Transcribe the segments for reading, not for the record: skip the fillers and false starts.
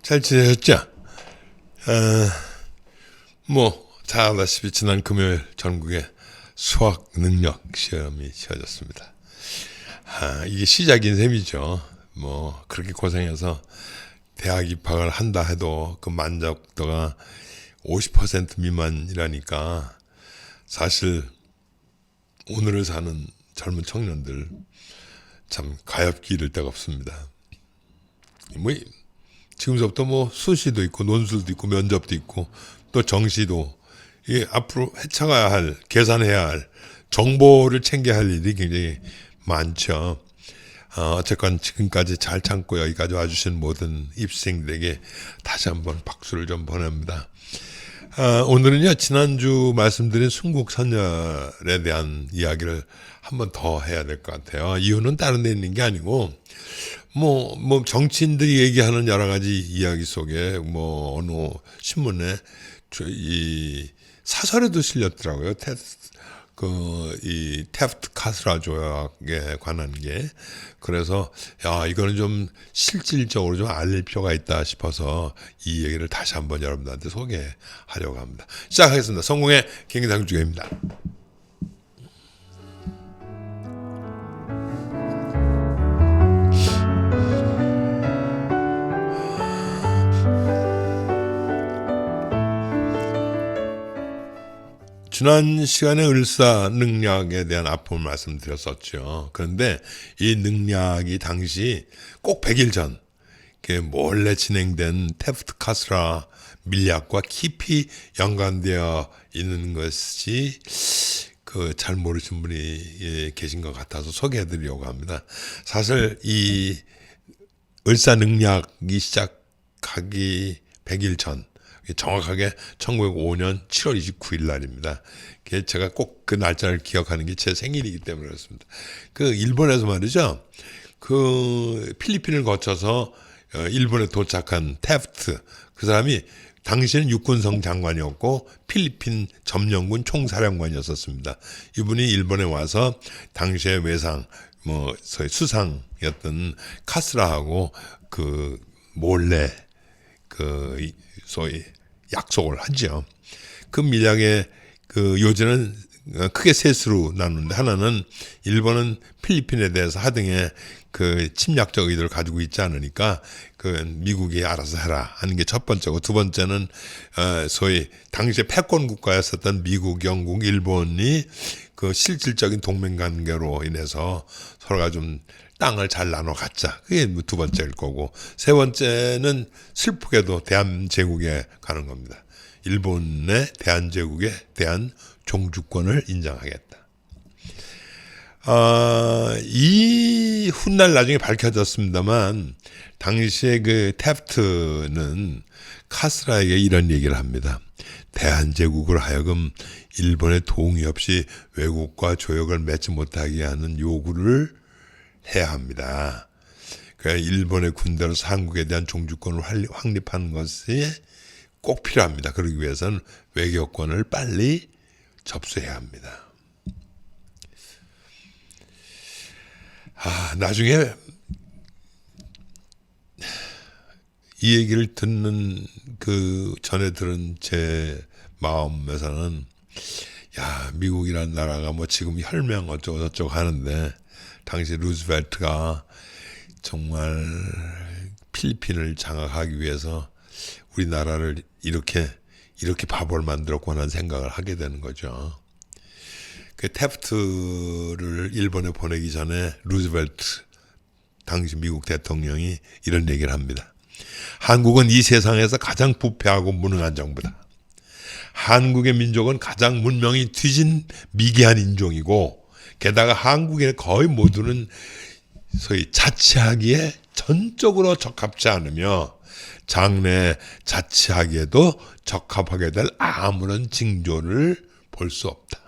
잘 지내셨죠? 잘 알다시피 지난 금요일 전국에 수학 능력 시험이 치러졌습니다. 이게 시작인 셈이죠. 그렇게 고생해서 대학 입학을 한다 해도 그 만족도가 50% 미만이라니까 사실 오늘을 사는 젊은 청년들 참 가엾기 이를 데가 없습니다. 지금서부터 수시도 있고 논술도 있고 면접도 있고 또 정시도 이게 앞으로 헤쳐가야 할 계산해야 할 정보를 챙겨야 할 일이 굉장히 많죠. 어쨌건 지금까지 잘 참고 여기까지 와주신 모든 입시생들에게 다시 한번 박수를 좀 보냅니다. 오늘은요 지난주 말씀드린 순국선열에 대한 이야기를 한번 더 해야 될 것 같아요. 이유는 다른 데 있는 게 아니고 정치인들이 얘기하는 여러 가지 이야기 속에 어느 신문에 이 사설에도 실렸더라고요. 이 테프트 카스라 조약에 관한 게. 그래서 이거는 좀 실질적으로 좀 알릴 필요가 있다 싶어서 이 얘기를 다시 한번 여러분들한테 소개하려고 합니다. 시작하겠습니다. 성공의 경상주의입니다. 지난 시간에 을사능력에 대한 아픔을 말씀드렸었죠. 그런데 이 능력이 당시 꼭 100일 전 몰래 진행된 테프트 카스라 밀약과 깊이 연관되어 있는 것이 잘 모르신 분이 계신 것 같아서 소개해드리려고 합니다. 사실 이 을사능력이 시작하기 100일 전 정확하게 1905년 7월 29일 날입니다. 제가 꼭 그 날짜를 기억하는 게 제 생일이기 때문에 그렇습니다. 일본에서 말이죠. 필리핀을 거쳐서 일본에 도착한 테프트, 그 사람이 당시에는 육군성 장관이었고 필리핀 점령군 총사령관이었었습니다. 이분이 일본에 와서 당시의 외상, 소위 수상이었던 카스라하고 몰래 소위 약속을 하죠. 그 밀약의 요지는 크게 셋으로 나누는데, 하나는 일본은 필리핀에 대해서 하등의 침략적 의도를 가지고 있지 않으니까 미국이 알아서 해라 하는 게 첫 번째고, 두 번째는 소위 당시에 패권 국가였었던 미국, 영국, 일본이 실질적인 동맹 관계로 인해서 서로가 좀 땅을 잘 나눠 갖자. 그게 두 번째일 거고, 세 번째는 슬프게도 대한제국에 가는 겁니다. 일본의 대한제국에 대한 종주권을 인정하겠다. 이 훗날 나중에 밝혀졌습니다만, 당시에 테프트는 카스라에게 이런 얘기를 합니다. 대한제국을 하여금 일본의 동의 없이 외국과 조약을 맺지 못하게 하는 요구를 해야 합니다. 일본의 군대로서 한국에 대한 종주권을 확립하는 것이 꼭 필요합니다. 그러기 위해서는 외교권을 빨리 접수해야 합니다. 나중에 이 얘기를 듣는 전에 들은 제 마음에서는 미국이라는 나라가 지금 혈맹 어쩌고 저쩌고 하는데, 당시 루즈벨트가 정말 필리핀을 장악하기 위해서 우리나라를 이렇게 바보를 만들었구나 하는 생각을 하게 되는 거죠. 테프트를 일본에 보내기 전에 루즈벨트 당시 미국 대통령이 이런 얘기를 합니다. 한국은 이 세상에서 가장 부패하고 무능한 정부다. 한국의 민족은 가장 문명이 뒤진 미개한 인종이고, 게다가 한국의 거의 모두는 소위 자치하기에 전적으로 적합지 않으며 장래 자치하기에도 적합하게 될 아무런 징조를 볼 수 없다.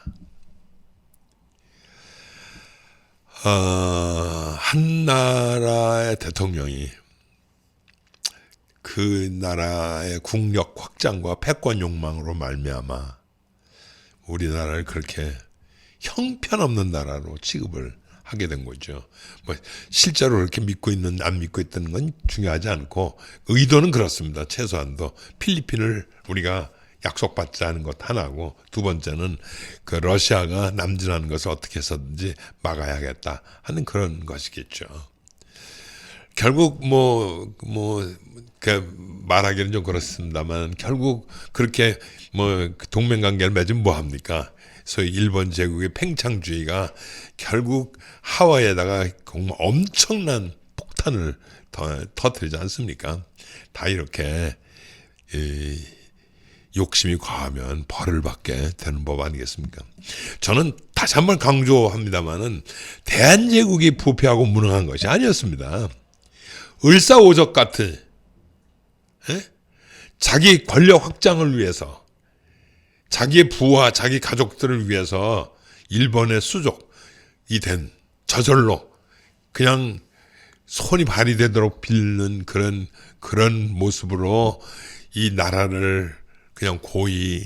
한 나라의 대통령이 그 나라의 국력 확장과 패권 욕망으로 말미암아 우리나라를 그렇게 형편없는 나라로 취급을 하게 된 거죠. 뭐 실제로 그렇게 믿고 있는 안 믿고 있다는 건 중요하지 않고 의도는 그렇습니다. 최소한도 필리핀을 우리가 약속받지 않은 것 하나고, 두 번째는 그 러시아가 남진하는 것을 어떻게 해서든지 막아야겠다 하는 그런 것이겠죠. 결국 그 말하기는 좀 그렇습니다만 결국 그렇게 동맹 관계를 맺으면 뭐 합니까? 소위 일본 제국의 팽창주의가 결국 하와이에다가 정말 엄청난 폭탄을 터뜨리지 않습니까? 다 이렇게 욕심이 과하면 벌을 받게 되는 법 아니겠습니까? 저는 다시 한번 강조합니다마는 대한제국이 부패하고 무능한 것이 아니었습니다. 을사오적 같은 자기 권력 확장을 위해서, 자기의 부와 자기 가족들을 위해서 일본의 수족이 된, 저절로 그냥 손이 발이 되도록 빌는 그런 모습으로 이 나라를 그냥 고이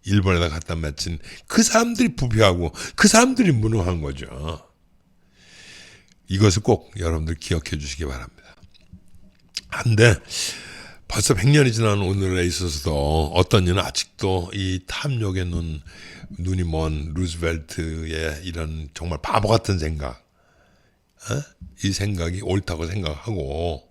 일본에다 갖다 바친 그 사람들이 부패하고 그 사람들이 무능한 거죠. 이것을 꼭 여러분들 기억해 주시기 바랍니다. 한데 벌써 100년이 지난 오늘에 있어서도 어떤 이는 아직도 이 탐욕의 눈이 먼 루즈벨트의 이런 정말 바보 같은 생각, 이 생각이 옳다고 생각하고,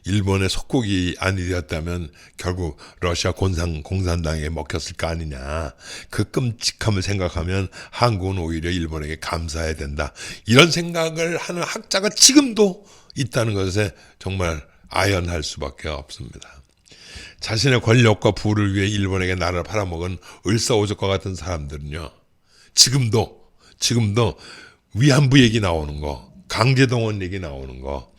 일본의 속국이 아니 되었다면 결국 러시아 공산당에 먹혔을 거 아니냐, 그 끔찍함을 생각하면 한국은 오히려 일본에게 감사해야 된다, 이런 생각을 하는 학자가 지금도 있다는 것에 정말 아연할 수밖에 없습니다. 자신의 권력과 부를 위해 일본에게 나라를 팔아먹은 을사오적과 같은 사람들은요, 지금도 위안부 얘기 나오는 거, 강제동원 얘기 나오는 거,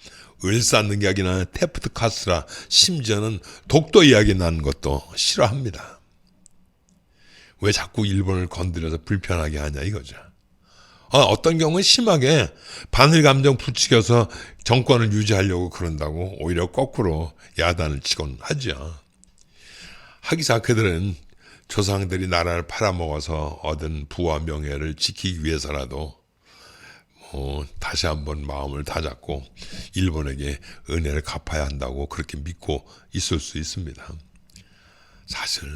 을쌓는 이야기나 테프트 카스라, 심지어는 독도 이야기 나는 것도 싫어합니다. 왜 자꾸 일본을 건드려서 불편하게 하냐 이거죠. 어떤 경우는 심하게 반일 감정 부추겨서 정권을 유지하려고 그런다고 오히려 거꾸로 야단을 치곤 하죠. 하기사 그들은 조상들이 나라를 팔아먹어서 얻은 부와 명예를 지키기 위해서라도 다시 한번 마음을 다잡고 일본에게 은혜를 갚아야 한다고 그렇게 믿고 있을 수 있습니다. 사실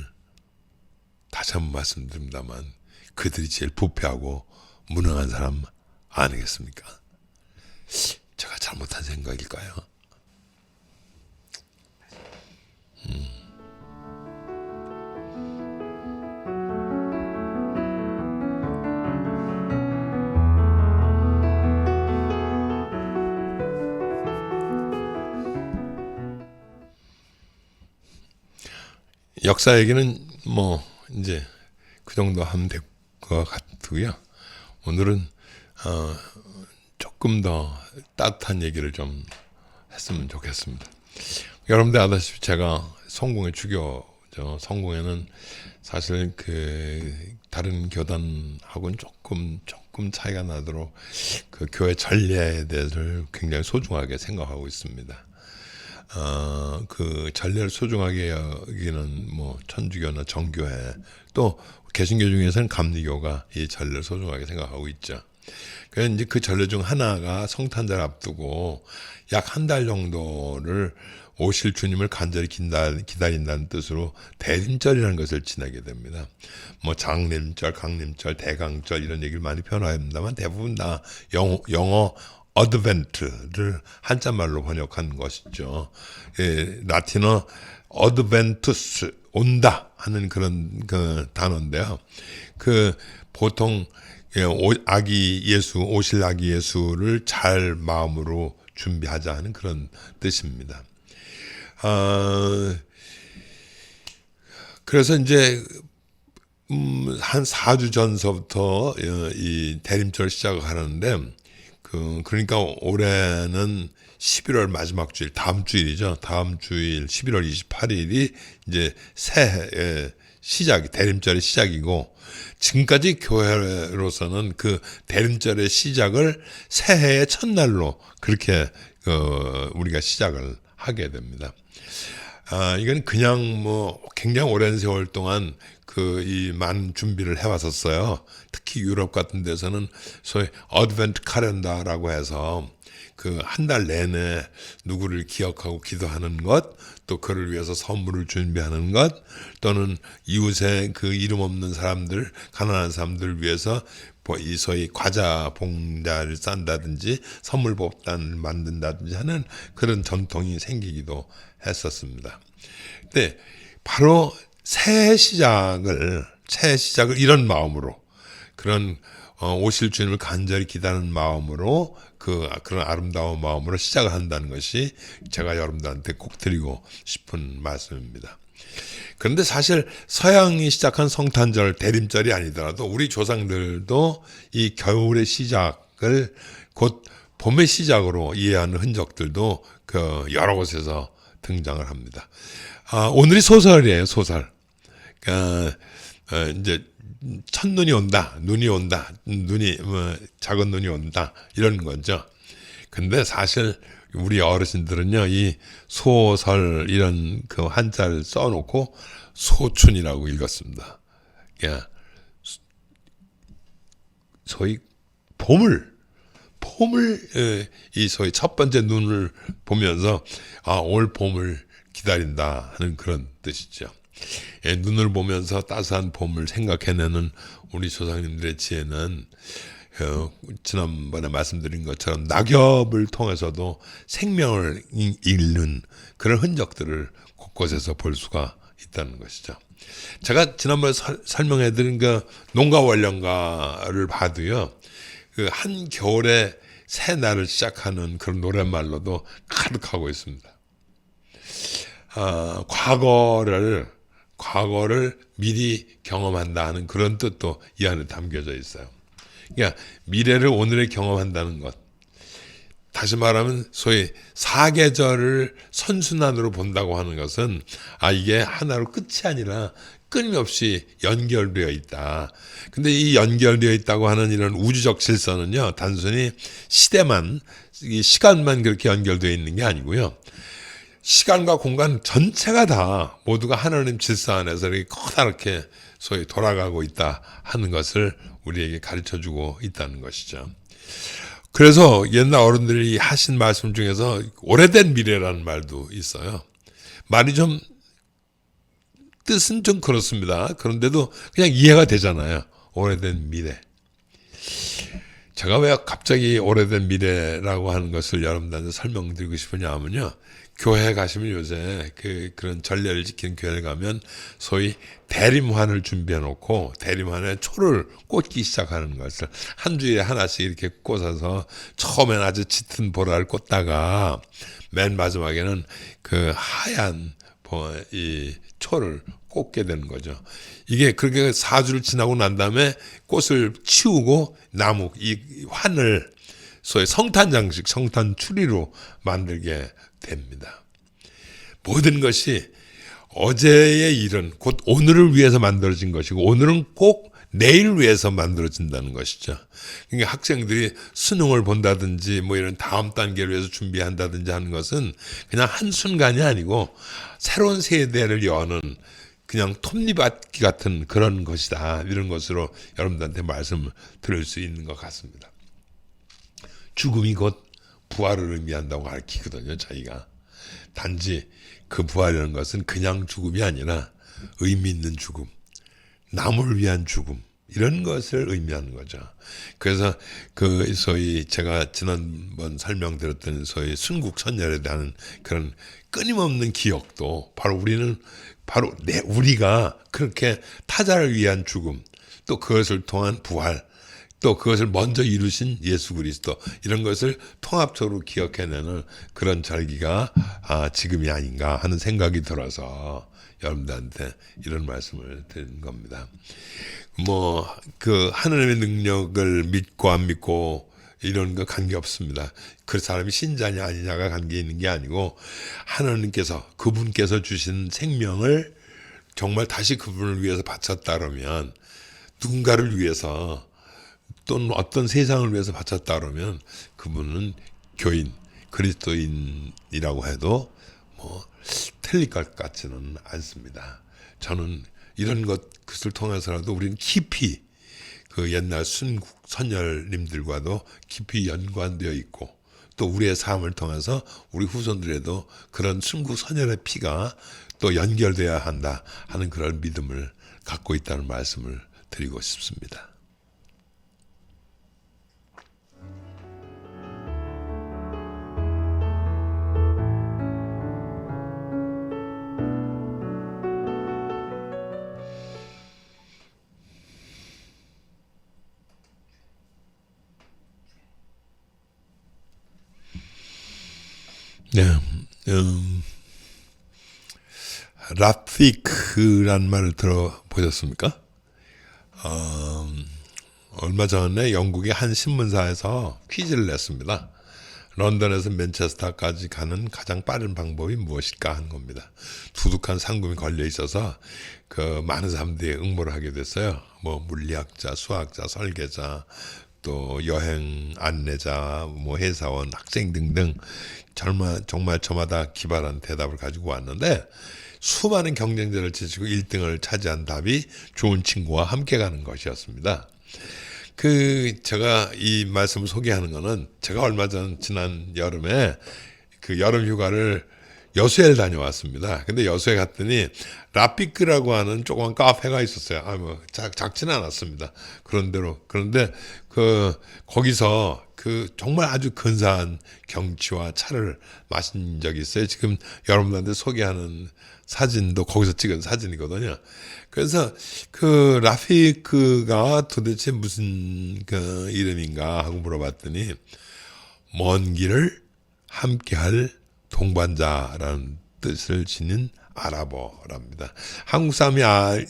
다시 한번 말씀드립니다만 그들이 제일 부패하고 무능한 사람 아니겠습니까? 제가 잘못한 생각일까요? 역사 얘기는 이제 그 정도 하면 될 것 같고요. 오늘은 조금 더 따뜻한 얘기를 좀 했으면 좋겠습니다. 여러분들 아다시피 제가 성공의 주교죠. 성공회는 사실 그 다른 교단하고는 조금 차이가 나도록 그 교회 전례에 대해서 굉장히 소중하게 생각하고 있습니다. 그 전례를 소중하게 여기는 천주교나 정교회, 또 개신교 중에서는 감리교가 이 전례를 소중하게 생각하고 있죠. 그래서 이제 그 전례 중 하나가 성탄절 앞두고 약 한 달 정도를 오실 주님을 간절히 기다린다는 뜻으로 대림절이라는 것을 지내게 됩니다. 장림절, 강림절, 대강절 이런 얘기를 많이 표현합니다만 대부분 다 영어 어드벤트를 한자말로 번역한 것이죠. 라틴어 어드벤투스, 온다 하는 그런 그 단어인데요. 보통 오실 아기 예수를 잘 마음으로 준비하자 하는 그런 뜻입니다. 그래서 이제 한 4주 전서부터 이 대림절 시작을 하는데, 그러니까 올해는 11월 마지막 주일, 다음 주일이죠. 다음 주일 11월 28일이 이제 새해 대림절의 시작이고, 지금까지 교회로서는 그 대림절의 시작을 새해의 첫날로 그렇게 우리가 시작을 하게 됩니다. 이건 그냥 뭐 굉장히 오랜 세월 동안 이 많은 준비를 해왔었어요. 특히 유럽 같은 데서는 소위 어드벤트 칼렌더라고 해서 그 한 달 내내 누구를 기억하고 기도하는 것, 또 그를 위해서 선물을 준비하는 것, 또는 이웃의 그 이름 없는 사람들, 가난한 사람들을 위해서 이 소위 과자 봉다를 싼다든지 선물 복단을 만든다든지 하는 그런 전통이 생기기도 했었습니다. 근데 바로 새 시작을 이런 마음으로, 그런 오실 주님을 간절히 기다리는 마음으로, 그런 아름다운 마음으로 시작을 한다는 것이 제가 여러분들한테 꼭 드리고 싶은 말씀입니다. 그런데 사실 서양이 시작한 성탄절, 대림절이 아니더라도 우리 조상들도 이 겨울의 시작을 곧 봄의 시작으로 이해하는 흔적들도 여러 곳에서 등장을 합니다. 오늘이 소설이에요, 소설. 이제 첫눈이 온다, 눈이 온다, 작은 눈이 온다, 이런 거죠. 근데 사실 우리 어르신들은요, 이 소설 이런 그 한자를 써놓고 소춘이라고 읽었습니다. 소위 봄을 이 소위 첫 번째 눈을 보면서 올 봄을 기다린다 하는 그런 뜻이죠. 눈을 보면서 따스한 봄을 생각해내는 우리 조상님들의 지혜는 지난번에 말씀드린 것처럼 낙엽을 통해서도 생명을 잃는 그런 흔적들을 곳곳에서 볼 수가 있다는 것이죠. 제가 지난번에 설명해드린 그 농가 원령가를 봐도요, 그 한겨울에 새 날을 시작하는 그런 노랫말로도 가득하고 있습니다. 과거를 미리 경험한다 하는 그런 뜻도 이 안에 담겨져 있어요. 그러니까 미래를 오늘에 경험한다는 것. 다시 말하면 소위 사계절을 선순환으로 본다고 하는 것은 이게 하나로 끝이 아니라 끊임없이 연결되어 있다. 근데 이 연결되어 있다고 하는 이런 우주적 질서는요, 단순히 시간만 그렇게 연결되어 있는 게 아니고요. 시간과 공간 전체가 다 모두가 하나님 질서 안에서 이렇게 커다랗게 소위 돌아가고 있다 하는 것을 우리에게 가르쳐주고 있다는 것이죠. 그래서 옛날 어른들이 하신 말씀 중에서 오래된 미래라는 말도 있어요. 말이 좀 뜻은 좀 그렇습니다. 그런데도 그냥 이해가 되잖아요. 오래된 미래. 제가 왜 갑자기 오래된 미래라고 하는 것을 여러분들한테 설명드리고 싶으냐 하면요, 교회 가시면 요새 그런 전례를 지키는 교회를 가면 소위 대림환을 준비해 놓고 대림환에 초를 꽂기 시작하는 것을 한 주에 하나씩 이렇게 꽂아서 처음엔 아주 짙은 보라를 꽂다가 맨 마지막에는 그 하얀 이 초를 꽂게 되는 거죠. 이게 그렇게 4주를 지나고 난 다음에 꽃을 치우고 이 환을 소위 성탄 장식, 성탄 추리로 만들게 됩니다. 모든 것이 어제의 일은 곧 오늘을 위해서 만들어진 것이고 오늘은 꼭 내일 위해서 만들어진다는 것이죠. 그러니까 학생들이 수능을 본다든지 뭐 이런 다음 단계를 위해서 준비한다든지 하는 것은 그냥 한순간이 아니고 새로운 세대를 여는 그냥 톱니바퀴 같은 그런 것이다. 이런 것으로 여러분들한테 말씀을 드릴 수 있는 것 같습니다. 죽음이 곧 부활을 의미한다고 가르치거든요, 저희가. 단지 그 부활이라는 것은 그냥 죽음이 아니라 의미 있는 죽음, 남을 위한 죽음, 이런 것을 의미하는 거죠. 그래서 소위 제가 지난번 설명드렸던 소위 순국선열에 대한 그런 끊임없는 기억도 우리가 그렇게 타자를 위한 죽음, 또 그것을 통한 부활, 또 그것을 먼저 이루신 예수 그리스도, 이런 것을 통합적으로 기억해내는 그런 절기가 지금이 아닌가 하는 생각이 들어서 여러분들한테 이런 말씀을 드린 겁니다. 하나님의 능력을 믿고 안 믿고 이런 거 관계없습니다. 그 사람이 신자냐 아니냐가 관계 있는 게 아니고 그분께서 주신 생명을 정말 다시 그분을 위해서 바쳤다 그러면, 누군가를 위해서 또는 어떤 세상을 위해서 바쳤다 그러면 그분은 그리스도인이라고 해도 틀릴 것 같지는 않습니다. 저는 이런 것을 통해서라도 우리는 깊이 그 옛날 순국 선열님들과도 깊이 연관되어 있고 또 우리의 삶을 통해서 우리 후손들에도 그런 순국 선열의 피가 또 연결돼야 한다 하는 그런 믿음을 갖고 있다는 말씀을 드리고 싶습니다. 네, 라피크란 말을 들어보셨습니까? 얼마 전에 영국의 한 신문사에서 퀴즈를 냈습니다. 런던에서 맨체스터까지 가는 가장 빠른 방법이 무엇일까 하는 겁니다. 두둑한 상금이 걸려 있어서 그 많은 사람들이 응모를 하게 됐어요. 뭐 물리학자, 수학자, 설계자, 또 여행 안내자, 뭐 회사원, 학생 등등 정말 저마다 기발한 대답을 가지고 왔는데 수많은 경쟁자를 제치고 1등을 차지한 답이 좋은 친구와 함께 가는 것이었습니다. 제가 이 말씀을 소개하는 거는 제가 얼마 전 지난 여름에 그 여름 휴가를 여수에 다녀왔습니다. 근데 여수에 갔더니 라피크라고 하는 조그만 카페가 있었어요. 작지는 않았습니다. 그런데 거기서 정말 아주 근사한 경치와 차를 마신 적이 있어요. 지금 여러분들한테 소개하는 사진도 거기서 찍은 사진이거든요. 그래서 라피크가 도대체 무슨 이름인가 하고 물어봤더니 먼 길을 함께할 동반자라는 뜻을 지닌 아랍어랍니다. 한국 사람이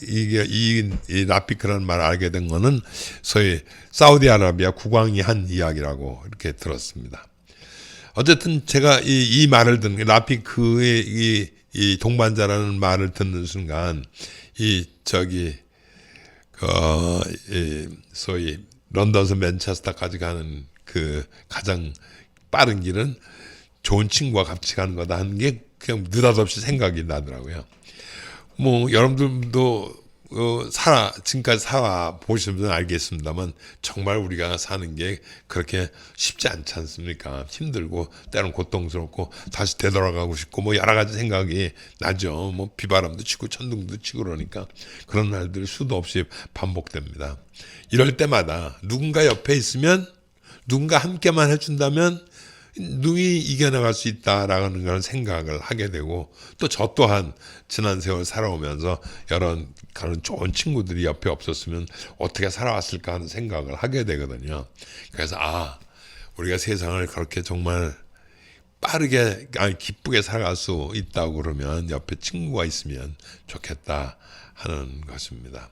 이 라피크라는 말을 알게 된 거는 소위 사우디아라비아 국왕이 한 이야기라고 이렇게 들었습니다. 어쨌든 제가 이 말을 듣는 라피크의 이 동반자라는 말을 듣는 순간 소위 런던에서 맨체스터까지 가는 그 가장 빠른 길은 좋은 친구와 같이 가는 거다 하는 게 그냥 느닷없이 생각이 나더라고요. 뭐 여러분들도 지금까지 살아 보시면 알겠습니다만 정말 우리가 사는 게 그렇게 쉽지 않지 않습니까? 힘들고 때론 고통스럽고 다시 되돌아가고 싶고 뭐 여러 가지 생각이 나죠. 뭐 비바람도 치고 천둥도 치고 그러니까 그런 날들이 수도 없이 반복됩니다. 이럴 때마다 누군가 옆에 있으면 누군가 함께만 해준다면 누이 이겨나갈 수 있다라는 그런 생각을 하게 되고 또 저 또한 지난 세월 살아오면서 그런 좋은 친구들이 옆에 없었으면 어떻게 살아왔을까 하는 생각을 하게 되거든요. 그래서 우리가 세상을 그렇게 정말 빠르게 기쁘게 살아갈 수 있다고 그러면 옆에 친구가 있으면 좋겠다 하는 것입니다.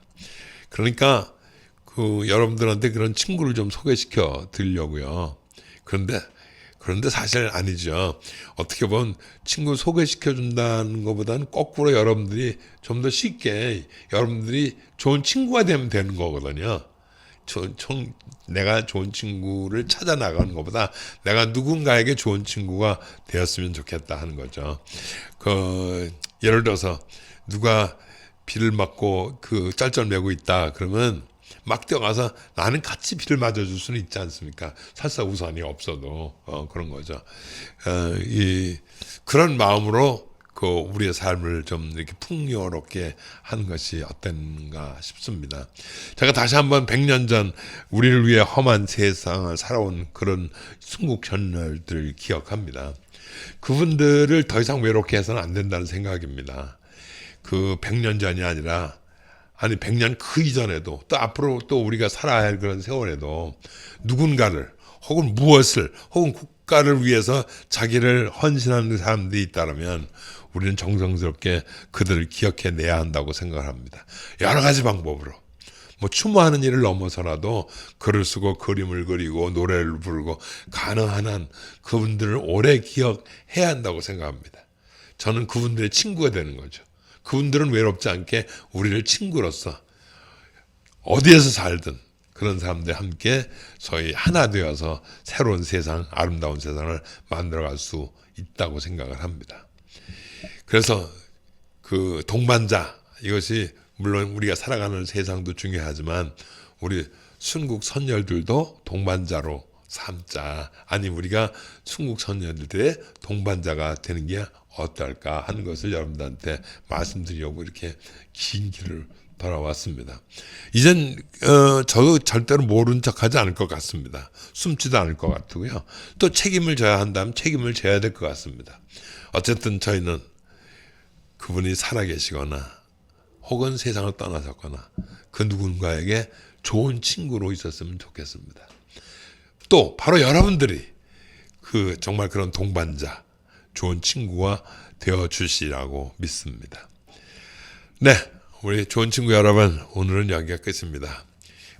그러니까 여러분들한테 그런 친구를 좀 소개시켜 드리려고요. 그런데 사실 아니죠. 어떻게 보면 친구 소개시켜 준다는 것보다는 거꾸로 여러분들이 좀 더 쉽게 여러분들이 좋은 친구가 되면 되는 거거든요. 내가 좋은 친구를 찾아 나가는 것보다 내가 누군가에게 좋은 친구가 되었으면 좋겠다 하는 거죠. 예를 들어서 누가 비를 맞고 짤짤매고 있다 그러면 막 뛰어가서 나는 같이 비를 맞아줄 수는 있지 않습니까? 설사 우산이 없어도 그런 거죠. 그런 마음으로 우리의 삶을 좀 이렇게 풍요롭게 하는 것이 어떤가 싶습니다. 제가 다시 한번 100년 전 우리를 위해 험한 세상을 살아온 그런 순국 선열들 기억합니다. 그분들을 더 이상 외롭게 해서는 안 된다는 생각입니다. 100년 전이 아니라 100년 그 이전에도 또 앞으로 또 우리가 살아야 할 그런 세월에도 누군가를 혹은 무엇을 혹은 국가를 위해서 자기를 헌신하는 사람들이 있다면 우리는 정성스럽게 그들을 기억해내야 한다고 생각을 합니다. 여러 가지 방법으로 뭐 추모하는 일을 넘어서라도 글을 쓰고 그림을 그리고 노래를 부르고 가능한 한 그분들을 오래 기억해야 한다고 생각합니다. 저는 그분들의 친구가 되는 거죠. 그분들은 외롭지 않게 우리를 친구로서 어디에서 살든 그런 사람들 함께 소위 하나 되어서 새로운 세상, 아름다운 세상을 만들어갈 수 있다고 생각을 합니다. 그래서 그 동반자, 이것이 물론 우리가 살아가는 세상도 중요하지만 우리 순국 선열들도 동반자로 삼자. 아니 우리가 순국 선열들의 동반자가 되는 게 어떨까 하는 것을 여러분들한테 말씀드리려고 이렇게 긴 길을 돌아왔습니다. 이젠 저도 절대로 모른 척하지 않을 것 같습니다. 숨지도 않을 것 같고요. 또 책임을 져야 한다면 책임을 져야 될 것 같습니다. 어쨌든 저희는 그분이 살아계시거나 혹은 세상을 떠나셨거나 그 누군가에게 좋은 친구로 있었으면 좋겠습니다. 또 바로 여러분들이 그 정말 그런 동반자, 좋은 친구가 되어 주시라고 믿습니다. 네, 우리 좋은 친구 여러분, 오늘은 여기가 끝입니다.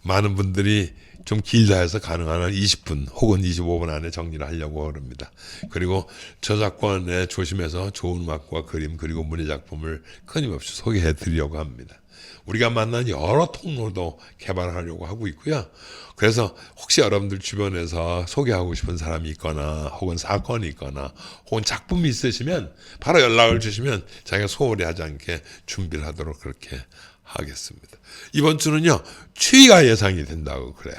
많은 분들이 좀 길다 해서 가능한 한 20분 혹은 25분 안에 정리를 하려고 합니다. 그리고 저작권에 조심해서 좋은 음악과 그림 그리고 문예 작품을 끊임없이 소개해 드리려고 합니다. 우리가 만난 여러 통로도 개발하려고 하고 있고요. 그래서 혹시 여러분들 주변에서 소개하고 싶은 사람이 있거나 혹은 사건이 있거나 혹은 작품이 있으시면 바로 연락을 주시면 자기가 소홀히 하지 않게 준비를 하도록 그렇게 하겠습니다. 이번 주는요, 추위가 예상이 된다고 그래요.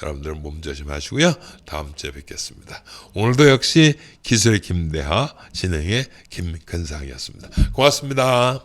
여러분들은 몸조심하시고요. 다음 주에 뵙겠습니다. 오늘도 역시 기술의 김대하, 진행의 김근상이었습니다. 고맙습니다.